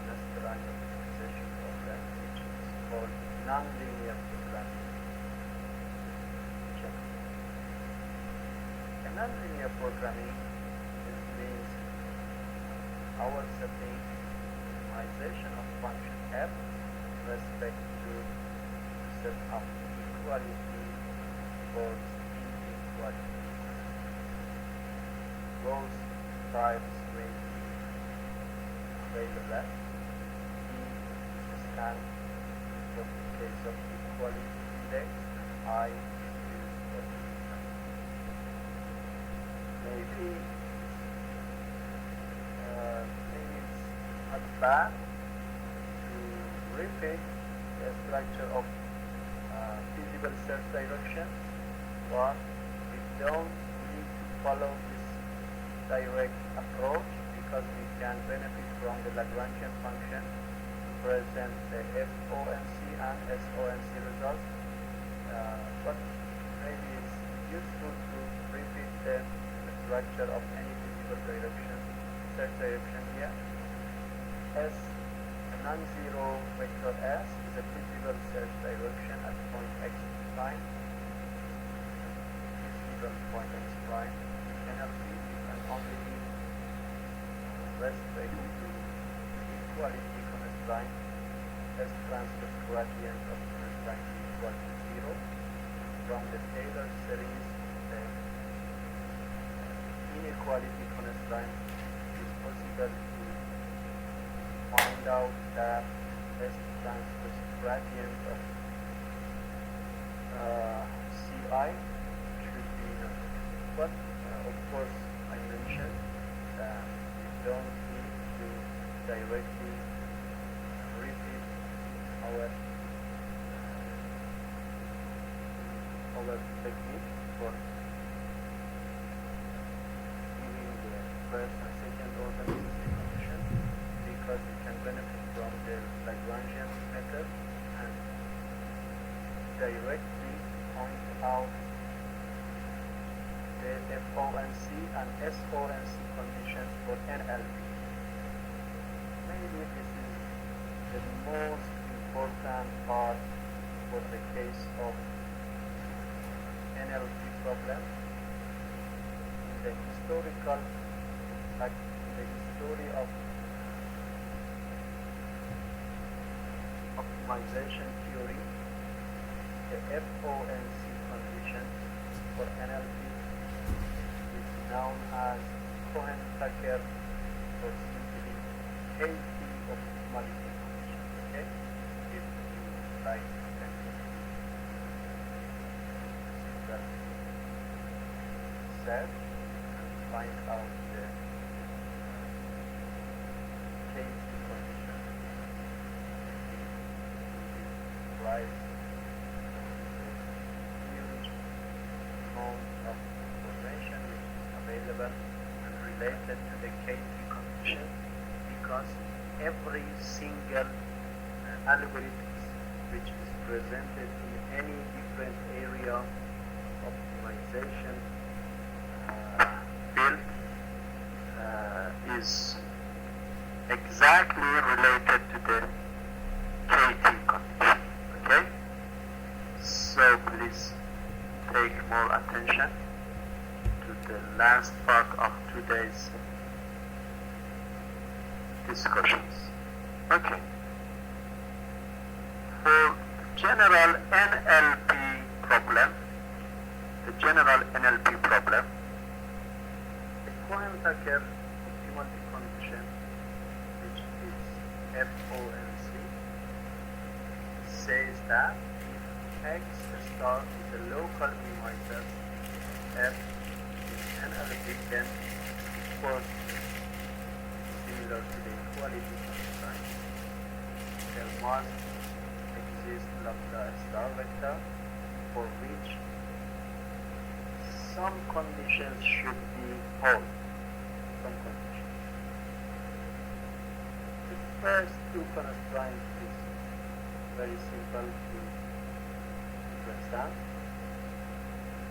constraint optimization problem, which is called nonlinear programming. nonlinear programming means our setting minimization of function f with respect to set of equality for inequality. Both types may be available. E is stand for the case of equality index, and I is for maybe it's not bad to repeat the structure of feasible search direction, but we don't need to follow this direct approach because we can benefit from the Lagrangian function to present the FOMC and SOMC results, but maybe it's useful to repeat the structure of any feasible direction, search direction here. S, a non-zero vector S, is a feasible search direction at point x prime. Feasible point x prime. NLP can only be respect to equality constraint S transpose gradient of constraint equal to 0 from the Taylor series. The inequality constraint is possible to find out that S transpose gradient of CI should be known. But of course I mentioned that we don't need to directly repeat our technique for giving the first and second order condition, because we can benefit from the Lagrangian method and directly point out the FOMC and SOMC conditions for NLP. Maybe this is the most important part for the case of NLP problem. In the historical, like in the history of optimization theory, the FOMC condition for NLP is known as Cohen-Tucker or simply KT optimality condition. Okay? If you like, you can set and find out the KT condition. Right. Huge amount of information which is available and related to the KT condition, because every single algorithm which is presented in any different area of optimization field is exactly related to the KT condition. Okay? So please take more attention to the last part of today's discussions. Okay. For general NLP problem, the Cohen-Tucker optimality condition, which is FOMC, says that if X star is a local minimizer, F is NLP, then of course similar to the equality constraint, there must exist lambda star vector for which some conditions should be whole. Some conditions. The first two constraints is very simple to understand.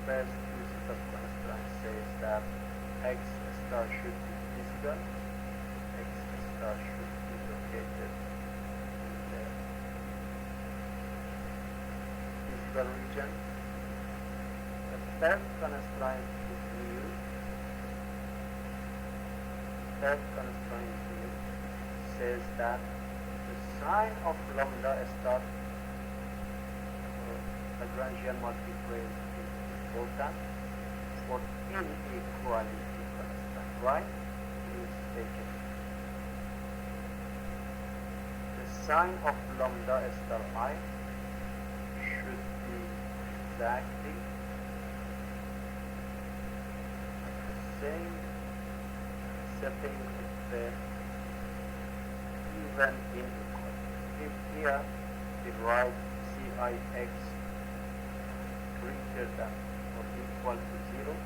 First two set of constraints says that X star should be visible, X star should be located in the visible region. The third constraint is new. third constraint here says that the sign of lambda star Lagrangian multiplier is important for inequality constant. Why? Please take it. The sign of lambda star I should be exactly the same setting with the even inequality. If here we write Cix greater than or equal to 0,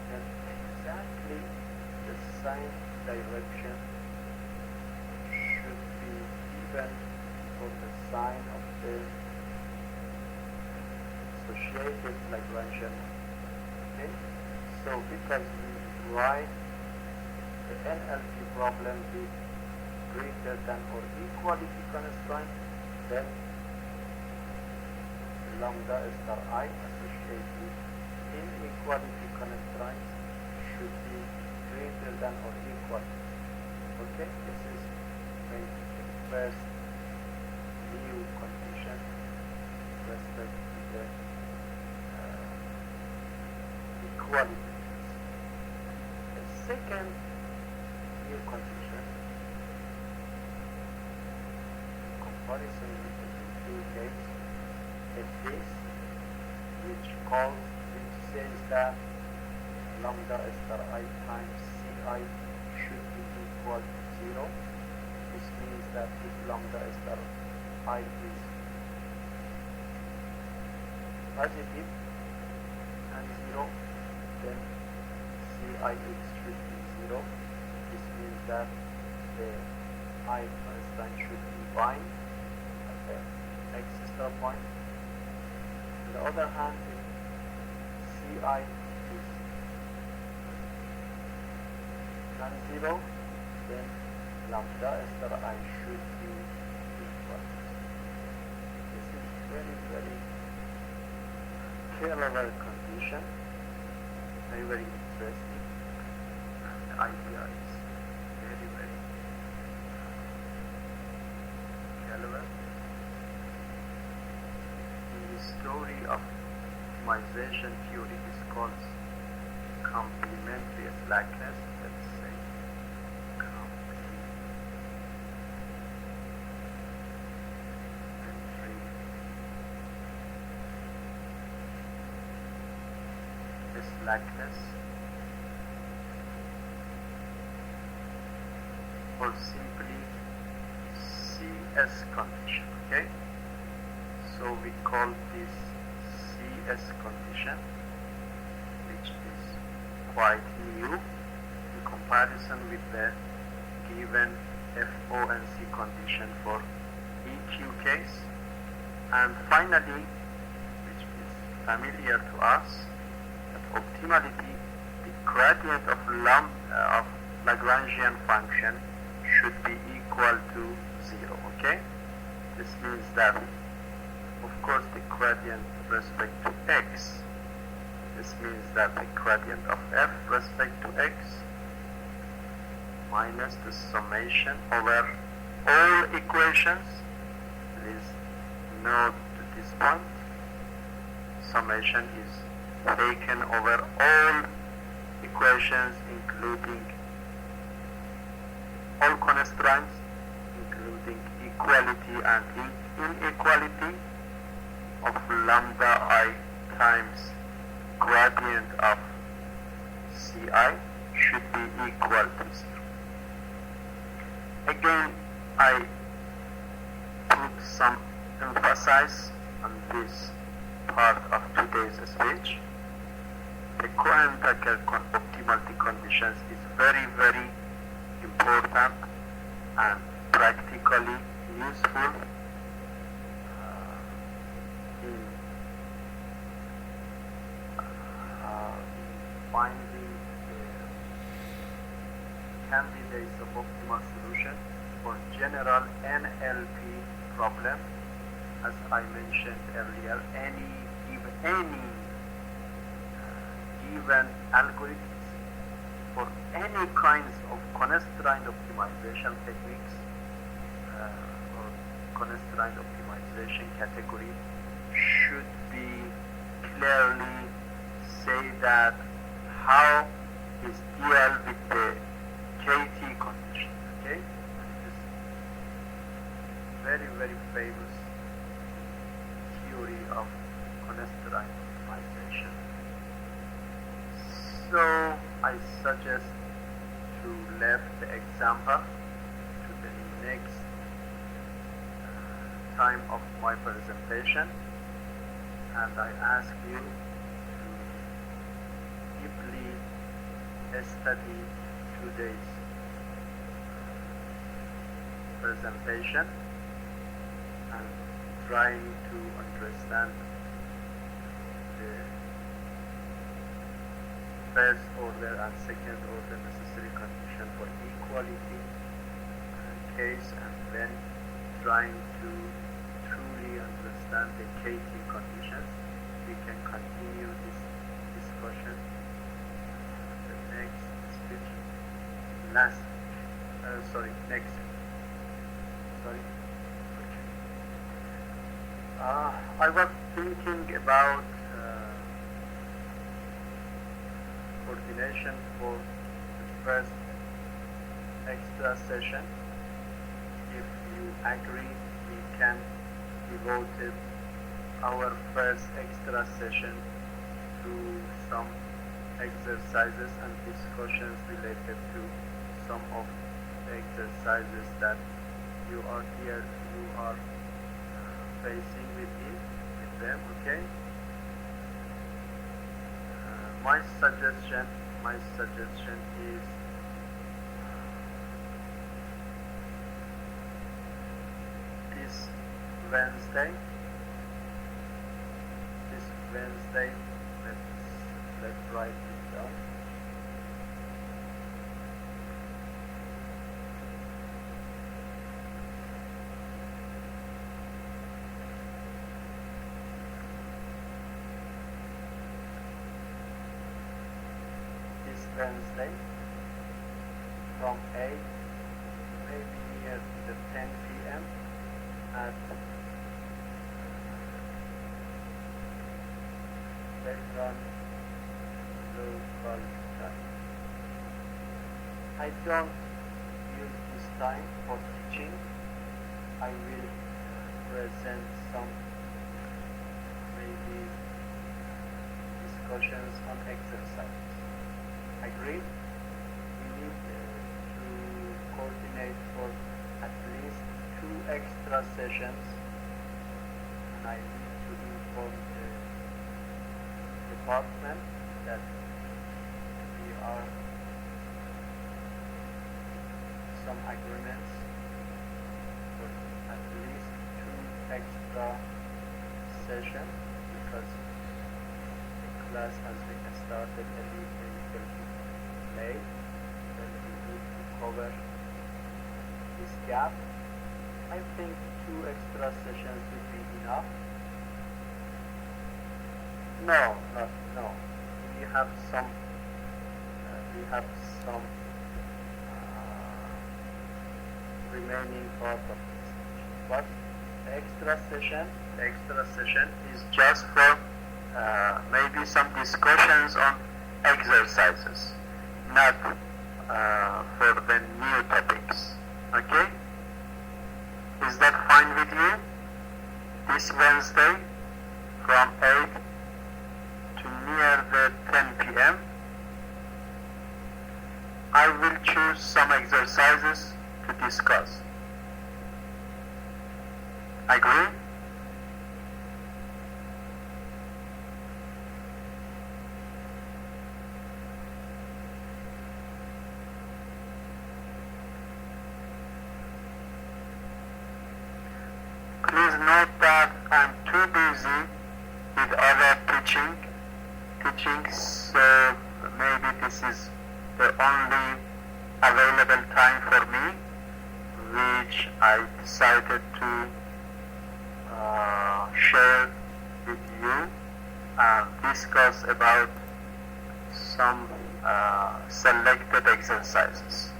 then exactly the sign direction should be given for the sign of the associated Lagrangian. Okay? So because we write the NLP problem with greater than or equality constraint, then lambda star I associated with inequality constraints should be greater than or equal. Okay, this is going to be the first new condition with respect to the equality. The second new condition, in comparison with the two cases, is this, which says that lambda star I times Ci should be equal to 0. This means that if lambda star I is positive and 0, then Cix should be 0. This means that the I constant should be bind at the x star point. On the other hand, if Ci is non-zero, then lambda star I should be equal. This is very, very clever condition, very interesting. The idea is very, very clever. The story of optimization theory is called complementary slackness. Let's say complementary slackness, or simply CS condition. Okay, so we call this CS condition, which is quite new in comparison with the given FONC condition for EQ case. And finally, which is familiar to us, that optimality, the gradient of Lagrangian function should be equal to 0. Okay, this means that, of course, the gradient with respect to x, this means that the gradient of f with respect to x minus the summation over all equations. Please note to this point, summation is taken over all equations, including all constraints, including equality and inequality, of lambda I times gradient of Ci should be equal to 0. Again, I put some emphasis on this part of today's speech. The Cohen-Tucker optimality conditions is very, very important and practically useful in finding candidates of optimal solution for general NLP problem. As I mentioned earlier, any given algorithms for any kinds of constraint optimization techniques or constraint optimization category should be clearly say that how is deal with the KT condition. Okay, this very, very famous theory of constraint optimization. So I suggest to left the example to the next time of my presentation, and I ask you to deeply study today's presentation and trying to understand the first order and second order necessary condition for equality case, and then trying to truly understand the KT conditions. We can continue this discussion the next speech, next. I was thinking about coordination for the first extra session. If you agree, we can devote our first extra session to some exercises and discussions related to some of the exercises that you are facing with them. Okay. My suggestion is this Wednesday, let's write it down. Wednesday from 8 maybe near the 10 p.m. at Belgrade local time. I don't use this time for teaching. I will present some maybe discussions on exercise. Agree? We need to coordinate for at least 2 extra sessions, and I need to inform the department that we are some agreements for at least 2 extra sessions, because the class has been started a little late, then we need to cover this gap. I think 2 extra sessions would be enough. No. We have some remaining part of this, but the extra session is just for maybe some discussions on exercises, not for the new topics. Okay? Is that fine with you? This Wednesday from 8 to near the 10 p.m. I will choose some exercises to discuss. Agree? Please note that I'm too busy with other teaching, so maybe this is the only available time for me, which I decided to share with you and discuss about some selected exercises.